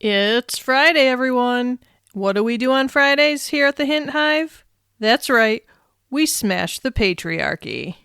It's Friday, everyone. What do we do on Fridays here at the Hint Hive? That's right, we smash the patriarchy.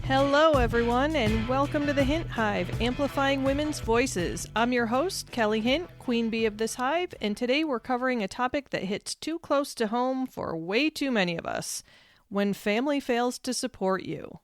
Hello, everyone, and welcome to the Hint Hive, Amplifying Women's Voices. I'm your host, Kelly Hint, Queen Bee of this hive, and today we're covering a topic that hits too close to home for way too many of us: when family fails to support you.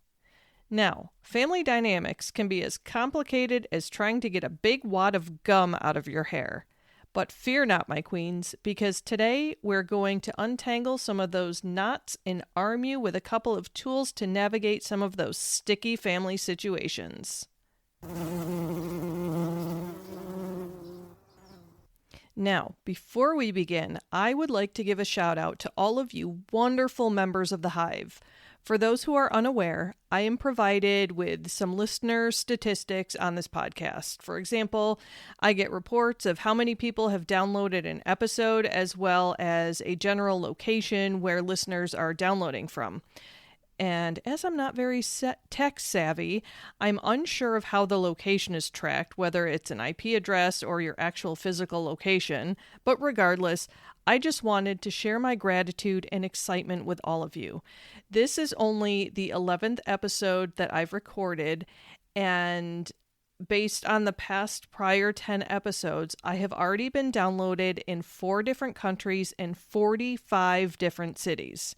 Now, family dynamics can be as complicated as trying to get a big wad of gum out of your hair. But fear not, my queens, because today we're going to untangle some of those knots and arm you with a couple of tools to navigate some of those sticky family situations. Now, before we begin, I would like to give a shout out to all of you wonderful members of the Hive. For those who are unaware, I am provided with some listener statistics on this podcast. For example, I get reports of how many people have downloaded an episode, as well as a general location where listeners are downloading from. And as I'm not very tech savvy, I'm unsure of how the location is tracked, whether it's an IP address or your actual physical location. But regardless, I just wanted to share my gratitude and excitement with all of you. This is only the 11th episode that I've recorded, and based on the past prior 10 episodes, I have already been downloaded in 4 different countries and 45 different cities.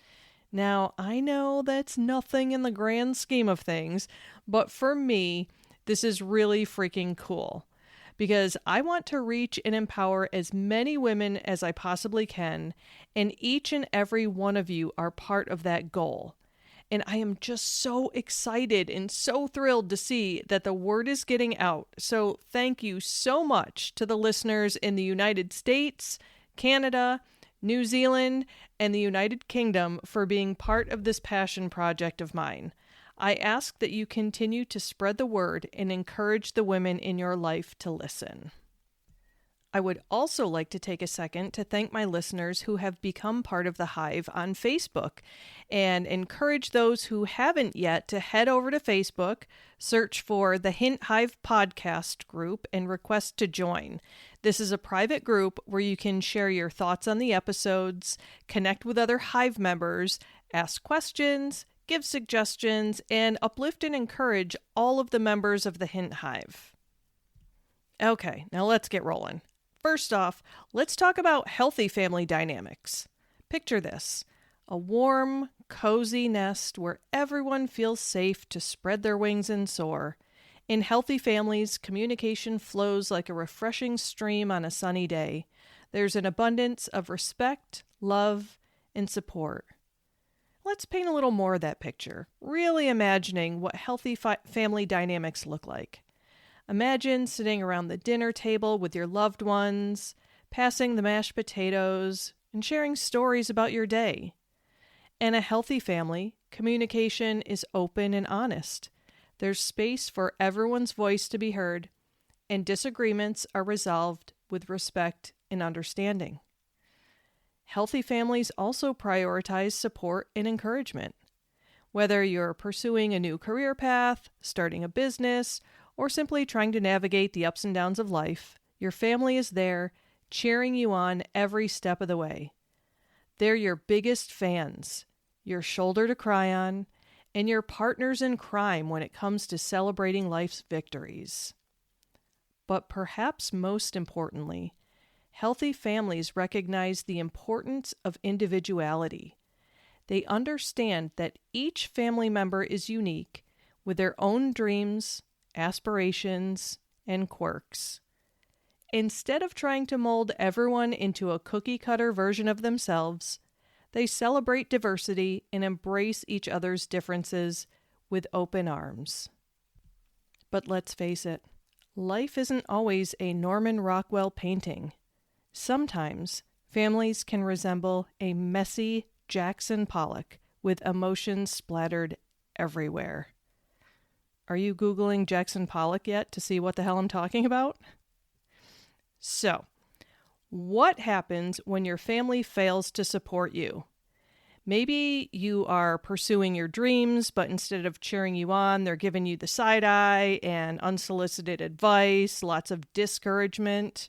Now, I know that's nothing in the grand scheme of things, but for me, this is really freaking cool, because I want to reach and empower as many women as I possibly can, and each and every one of you are part of that goal. And I am just so excited and so thrilled to see that the word is getting out. So thank you so much to the listeners in the United States, Canada, New Zealand, and the United Kingdom for being part of this passion project of mine. I ask that you continue to spread the word and encourage the women in your life to listen. I would also like to take a second to thank my listeners who have become part of the Hive on Facebook, and encourage those who haven't yet to head over to Facebook, search for the Hint Hive podcast group, and request to join. This is a private group where you can share your thoughts on the episodes, connect with other Hive members, ask questions, give suggestions, and uplift and encourage all of the members of the Hint Hive. Okay, now let's get rolling. First off, let's talk about healthy family dynamics. Picture this: a warm, cozy nest where everyone feels safe to spread their wings and soar. In healthy families, communication flows like a refreshing stream on a sunny day. There's an abundance of respect, love, and support. Let's paint a little more of that picture, really imagining what healthy family dynamics look like. Imagine sitting around the dinner table with your loved ones, passing the mashed potatoes, and sharing stories about your day. In a healthy family, communication is open and honest. There's space for everyone's voice to be heard, and disagreements are resolved with respect and understanding. Healthy families also prioritize support and encouragement. Whether you're pursuing a new career path, starting a business, or simply trying to navigate the ups and downs of life, your family is there, cheering you on every step of the way. They're your biggest fans, your shoulder to cry on, and your partners in crime when it comes to celebrating life's victories. But perhaps most importantly, healthy families recognize the importance of individuality. They understand that each family member is unique, with their own dreams, aspirations, and quirks. Instead of trying to mold everyone into a cookie-cutter version of themselves, they celebrate diversity and embrace each other's differences with open arms. But let's face it, life isn't always a Norman Rockwell painting. Sometimes families can resemble a messy Jackson Pollock with emotions splattered everywhere. Are you Googling Jackson Pollock yet to see what the hell I'm talking about? So, What happens when your family fails to support you? Maybe you are pursuing your dreams, but instead of cheering you on, they're giving you the side eye and unsolicited advice, lots of discouragement.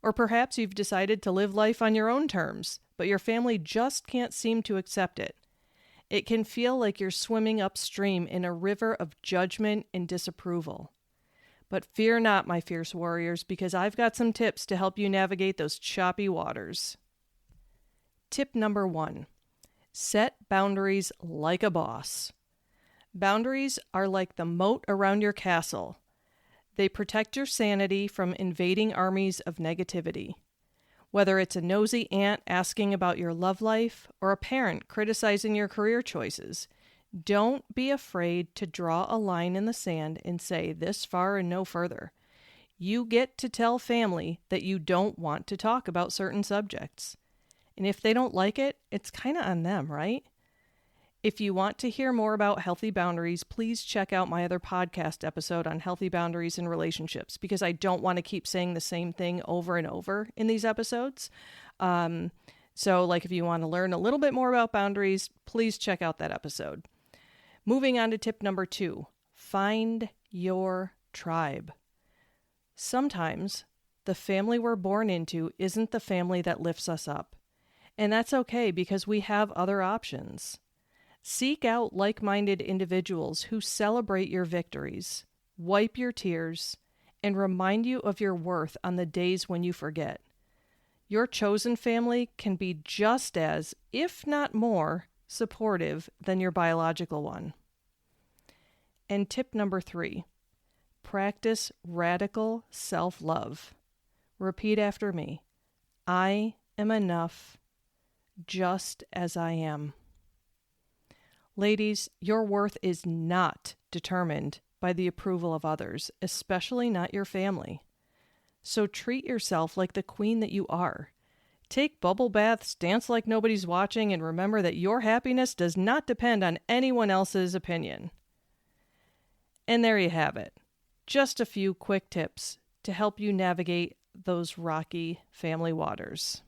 Or perhaps you've decided to live life on your own terms, but your family just can't seem to accept it. It can feel like you're swimming upstream in a river of judgment and disapproval. But fear not, my fierce warriors, because I've got some tips to help you navigate those choppy waters. Tip number 1. Set boundaries like a boss. Boundaries are like the moat around your castle. They protect your sanity from invading armies of negativity. Whether it's a nosy aunt asking about your love life or a parent criticizing your career choices, don't be afraid to draw a line in the sand and say this far and no further. You get to tell family that you don't want to talk about certain subjects. And if they don't like it, it's kind of on them, right? If you want to hear more about healthy boundaries, please check out my other podcast episode on healthy boundaries in relationships, because I don't want to keep saying the same thing over and over in these episodes. So if you want to learn a little bit more about boundaries, please check out that episode. Moving on to tip number 2, find your tribe. Sometimes the family we're born into isn't the family that lifts us up. And that's okay, because we have other options. Seek out like-minded individuals who celebrate your victories, wipe your tears, and remind you of your worth on the days when you forget. Your chosen family can be just as, if not more, supportive than your biological one. And tip number 3, practice radical self-love. Repeat after me. I am enough just as I am. Ladies, your worth is not determined by the approval of others, especially not your family. So treat yourself like the queen that you are. Take bubble baths, dance like nobody's watching, and remember that your happiness does not depend on anyone else's opinion. And there you have it. Just a few quick tips to help you navigate those rocky family waters.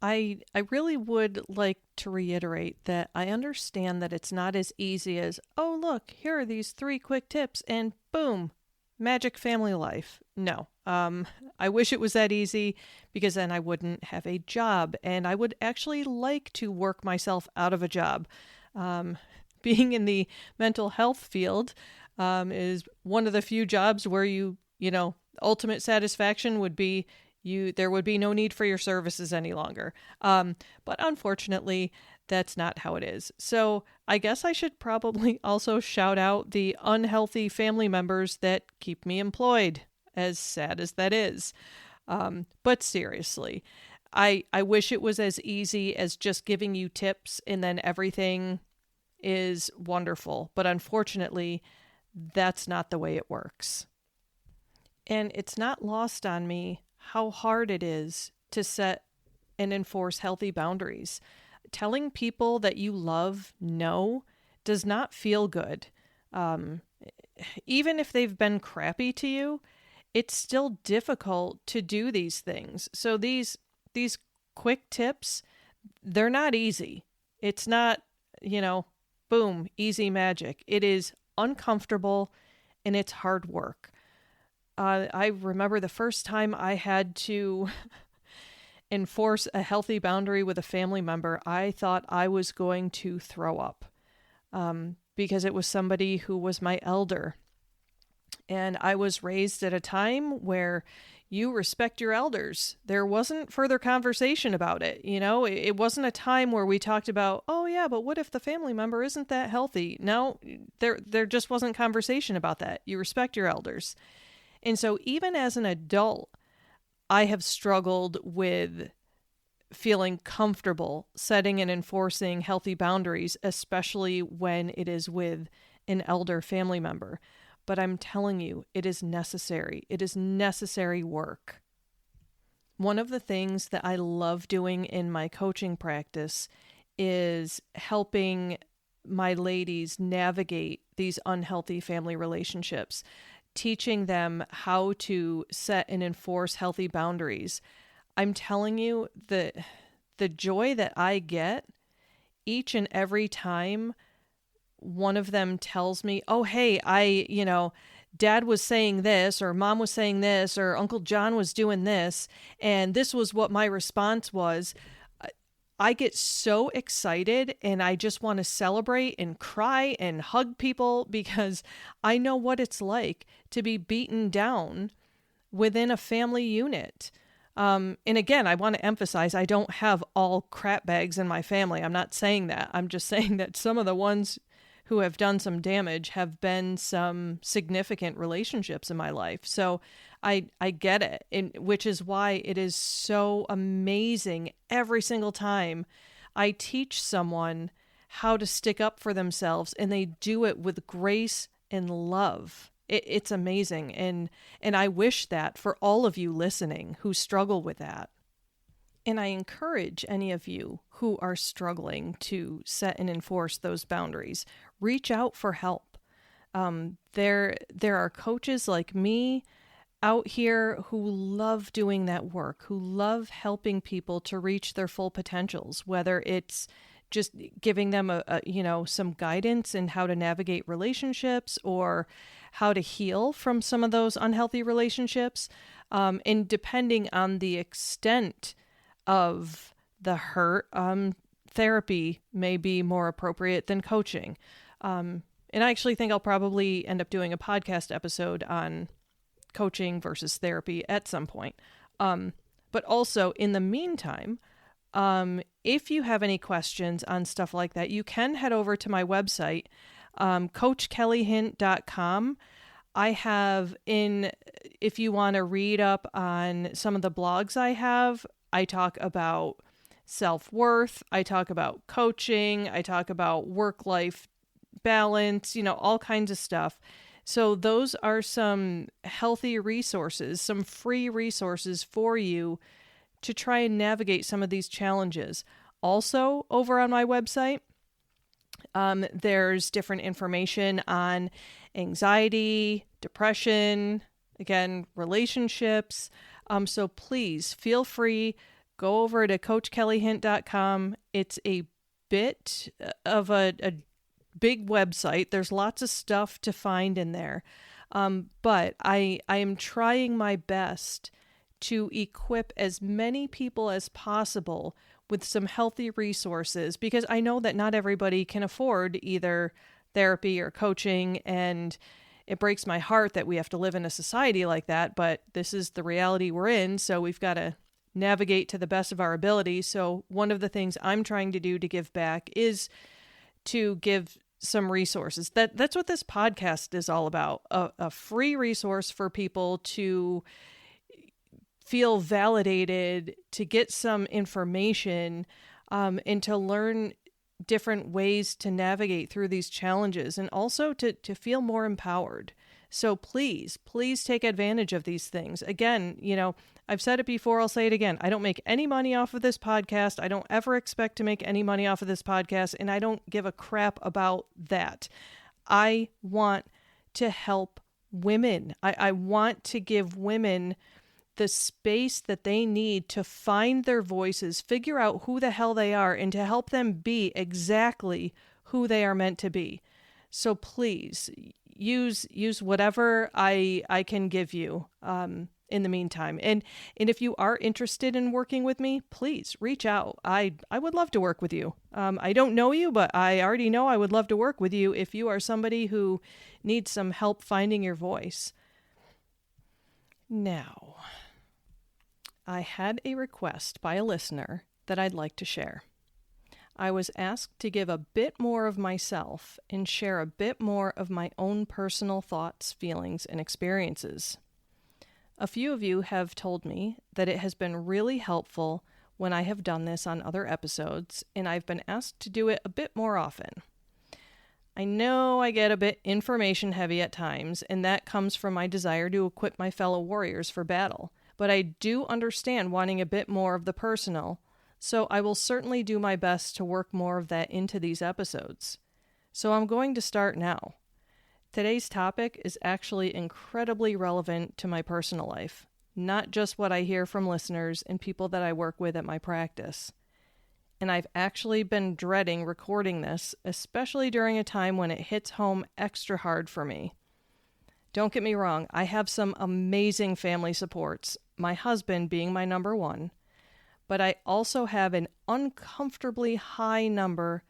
I really would like to reiterate that I understand that it's not as easy as, oh, look, here are these 3 quick tips and boom, magic family life. No, I wish it was that easy, because then I wouldn't have a job, and I would actually like to work myself out of a job. Being in the mental health field is one of the few jobs where ultimate satisfaction would be there would be no need for your services any longer. But unfortunately, that's not how it is. So I guess I should probably also shout out the unhealthy family members that keep me employed, as sad as that is. But seriously, I wish it was as easy as just giving you tips and then everything is wonderful. But unfortunately, that's not the way it works. And it's not lost on me how hard it is to set and enforce healthy boundaries. Telling people that you love no does not feel good. Even if they've been crappy to you, it's still difficult to do these things. So these quick tips, they're not easy. It's not, boom, easy magic. It is uncomfortable and it's hard work. I remember the first time I had to enforce a healthy boundary with a family member, I thought I was going to throw up because it was somebody who was my elder. And I was raised at a time where you respect your elders. There wasn't further conversation about it. It wasn't a time where we talked about, oh yeah, but what if the family member isn't that healthy? No, there just wasn't conversation about that. You respect your elders. And so even as an adult, I have struggled with feeling comfortable setting and enforcing healthy boundaries, especially when it is with an elder family member. But I'm telling you, it is necessary. It is necessary work. One of the things that I love doing in my coaching practice is helping my ladies navigate these unhealthy family relationships, teaching them how to set and enforce healthy boundaries. I'm telling you, the joy that I get each and every time one of them tells me, oh, hey, Dad was saying this, or Mom was saying this, or Uncle John was doing this, and this was what my response was. I get so excited and I just want to celebrate and cry and hug people because I know what it's like to be beaten down within a family unit. And again, I want to emphasize, I don't have all crap bags in my family. I'm not saying that. I'm just saying that some of the ones who have done some damage have been some significant relationships in my life. So I get it, which is why it is so amazing every single time I teach someone how to stick up for themselves, and they do it with grace and love. It's amazing, and I wish that for all of you listening who struggle with that. And I encourage any of you who are struggling to set and enforce those boundaries, reach out for help. There are coaches like me out here who love doing that work, who love helping people to reach their full potentials, whether it's just giving them some guidance in how to navigate relationships or how to heal from some of those unhealthy relationships. And depending on the extent of the hurt, therapy may be more appropriate than coaching. And I actually think I'll probably end up doing a podcast episode on coaching versus therapy at some point. But also in the meantime, if you have any questions on stuff like that, you can head over to my website, coachkellyhint.com. I have if you want to read up on some of the blogs I talk about self-worth, I talk about coaching, I talk about work-life balance, all kinds of stuff. So those are some healthy resources, some free resources for you to try and navigate some of these challenges. Also, over on my website, there's different information on anxiety, depression, again, relationships. So please feel free, go over to coachkellyhint.com. It's a bit of a big website. There's lots of stuff to find in there. But I am trying my best to equip as many people as possible with some healthy resources, because I know that not everybody can afford either therapy or coaching, and it breaks my heart that we have to live in a society like that, but this is the reality we're in, so we've got to navigate to the best of our ability. So one of the things I'm trying to do to give back is to give some resources. That's what this podcast is all about, a free resource for people to feel validated, to get some information, and to learn different ways to navigate through these challenges, and also to feel more empowered. So please take advantage of these things. Again, I've said it before, I'll say it again. I don't make any money off of this podcast. I don't ever expect to make any money off of this podcast, and I don't give a crap about that. I want to help women. I want to give women the space that they need to find their voices, figure out who the hell they are, and to help them be exactly who they are meant to be. So please use whatever I can give you in the meantime. And if you are interested in working with me, please reach out. I would love to work with you. I don't know you, but I already know I would love to work with you if you are somebody who needs some help finding your voice. Now, I had a request by a listener that I'd like to share. I was asked to give a bit more of myself and share a bit more of my own personal thoughts, feelings, and experiences. A few of you have told me that it has been really helpful when I have done this on other episodes, and I've been asked to do it a bit more often. I know I get a bit information heavy at times, and that comes from my desire to equip my fellow warriors for battle. But I do understand wanting a bit more of the personal, so I will certainly do my best to work more of that into these episodes. So I'm going to start now. Today's topic is actually incredibly relevant to my personal life. not just what I hear from listeners and people that I work with at my practice. And I've actually been dreading recording this, especially during a time when it hits home extra hard for me. Don't get me wrong, I have some amazing family supports, my husband being my number one, but I also have an uncomfortably high number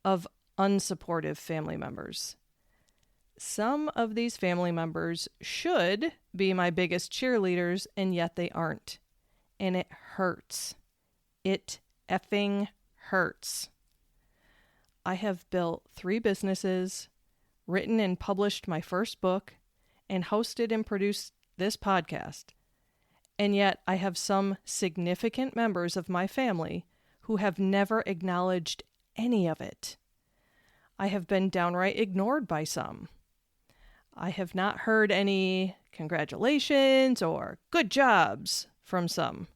of unsupportive family members. Some of these family members should be my biggest cheerleaders, and yet they aren't. And it hurts. It effing hurts. I have built 3 businesses, written and published my first book, and hosted and produced this podcast. And yet I have some significant members of my family who have never acknowledged any of it. I have been downright ignored by some. I have not heard any congratulations or good jobs from some.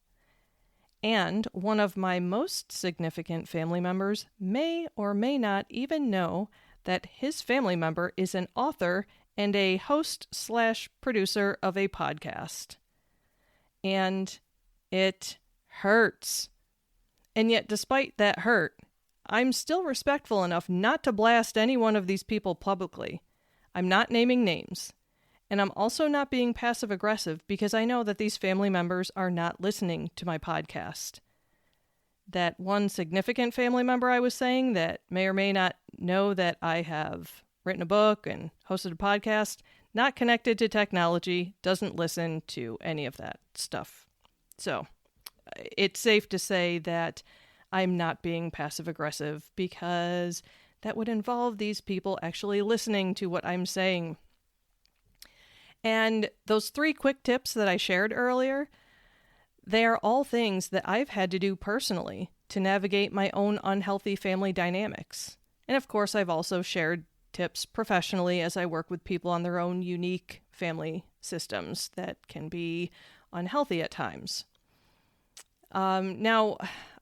And one of my most significant family members may or may not even know that his family member is an author and a host/producer of a podcast. And it hurts. And yet, despite that hurt, I'm still respectful enough not to blast any one of these people publicly. I'm not naming names. And I'm also not being passive-aggressive because I know that these family members are not listening to my podcast. That one significant family member I was saying that may or may not know that I have written a book and hosted a podcast, not connected to technology, doesn't listen to any of that stuff. So it's safe to say that I'm not being passive-aggressive because that would involve these people actually listening to what I'm saying. And those 3 quick tips that I shared earlier, they are all things that I've had to do personally to navigate my own unhealthy family dynamics. And of course, I've also shared tips professionally as I work with people on their own unique family systems that can be unhealthy at times. Now,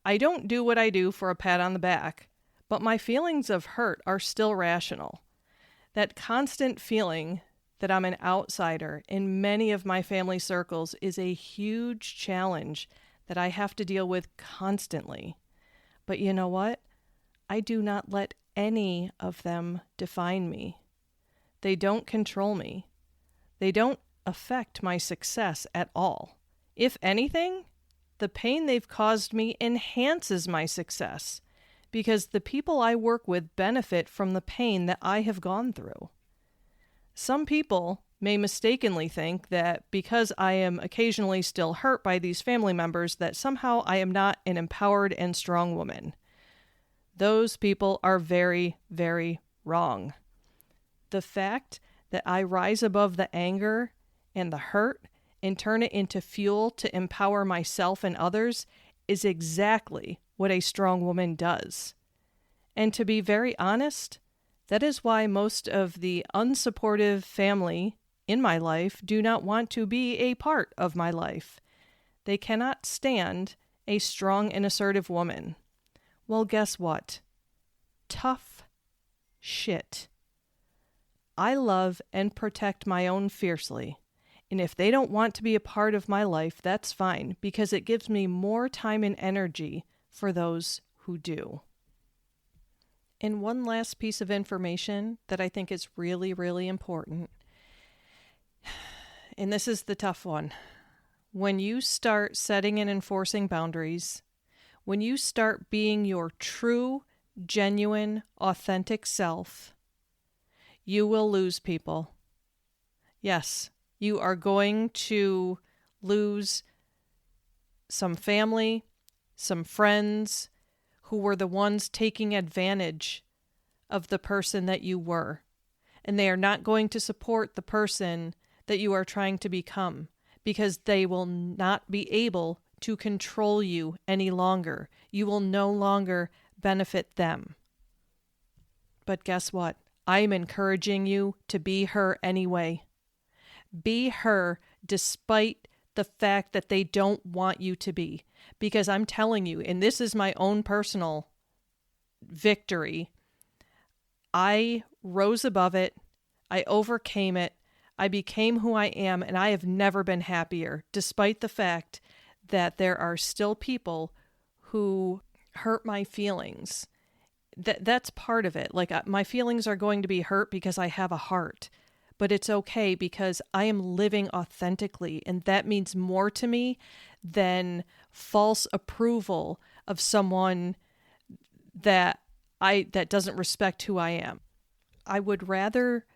I don't do what I do for a pat on the back, but my feelings of hurt are still rational. That constant feeling that I'm an outsider in many of my family circles is a huge challenge that I have to deal with constantly. But you know what? I do not let any of them define me. They don't control me. They don't affect my success at all. If anything, the pain they've caused me enhances my success because the people I work with benefit from the pain that I have gone through. Some people may mistakenly think that because I am occasionally still hurt by these family members that somehow I am not an empowered and strong woman. Those people are very, very wrong. The fact that I rise above the anger and the hurt and turn it into fuel to empower myself and others is exactly what a strong woman does. And to be very honest, that is why most of the unsupportive family in my life do not want to be a part of my life. They cannot stand a strong and assertive woman. Well, guess what? Tough shit. I love and protect my own fiercely. And if they don't want to be a part of my life, that's fine, because it gives me more time and energy for those who do. And one last piece of information that I think is really, really important, and this is the tough one. When you start setting and enforcing boundaries, when you start being your true, genuine, authentic self, you will lose people. Yes, you are going to lose some family, some friends who were the ones taking advantage of the person that you were. And they are not going to support the person that you are trying to become because they will not be able to control you any longer. You will no longer benefit them. But guess what? I'm encouraging you to be her anyway. Be her despite the fact that they don't want you to be. Because I'm telling you, and this is my own personal victory, I rose above it. I overcame it. I became who I am, and I have never been happier, despite the fact that there are still people who hurt my feelings. That's part of it. Like, my feelings are going to be hurt because I have a heart, but it's okay because I am living authentically, and that means more to me than false approval of someone that doesn't respect who I am. I would rather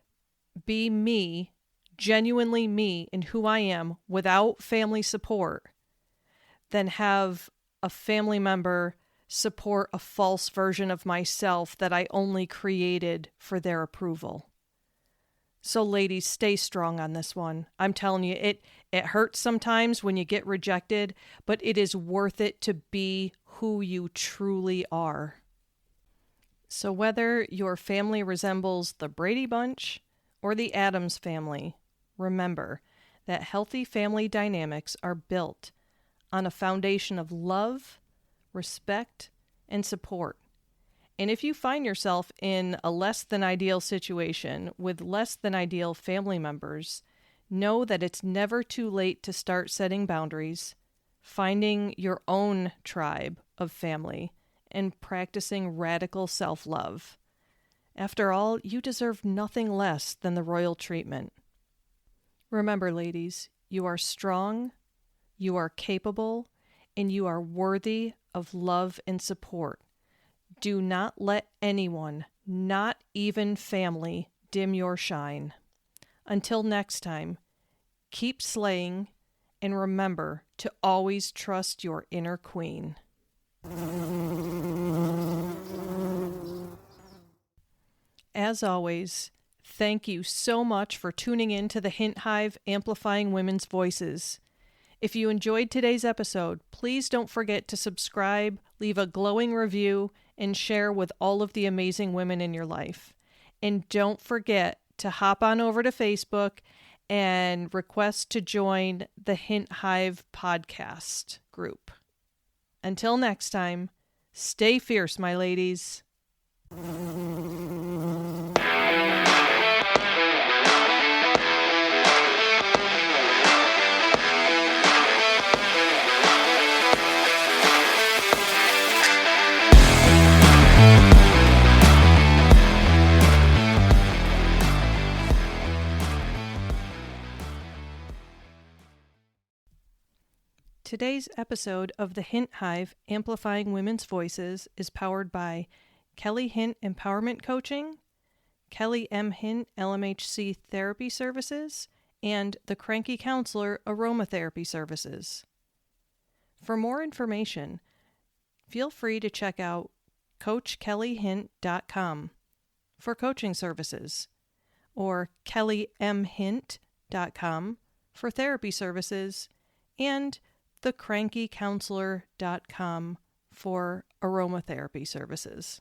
be me, genuinely me, and who I am without family support than have a family member support a false version of myself that I only created for their approval. So ladies, stay strong on this one. I'm telling you, it hurts sometimes when you get rejected, but it is worth it to be who you truly are. So whether your family resembles the Brady Bunch or the Addams family, remember that healthy family dynamics are built on a foundation of love, respect, and support. And if you find yourself in a less than ideal situation with less than ideal family members, know that it's never too late to start setting boundaries, finding your own tribe of family, and practicing radical self-love. After all, you deserve nothing less than the royal treatment. Remember, ladies, you are strong, you are capable, and you are worthy of love and support. Do not let anyone, not even family, dim your shine. Until next time, keep slaying, and remember to always trust your inner queen. As always, thank you so much for tuning in to the Hint Hive, Amplifying Women's Voices. If you enjoyed today's episode, please don't forget to subscribe, leave a glowing review, and share with all of the amazing women in your life. And don't forget to hop on over to Facebook and request to join the Hint Hive podcast group. Until next time, stay fierce, my ladies. Today's episode of the Hint Hive, Amplifying Women's Voices, is powered by Kelly Hint Empowerment Coaching, Kelly M. Hint LMHC Therapy Services, and the Cranky Counselor Aromatherapy Services. For more information, feel free to check out CoachKellyHint.com for coaching services, or KellyMHint.com for therapy services, and thecrankycounselor.com for aromatherapy services.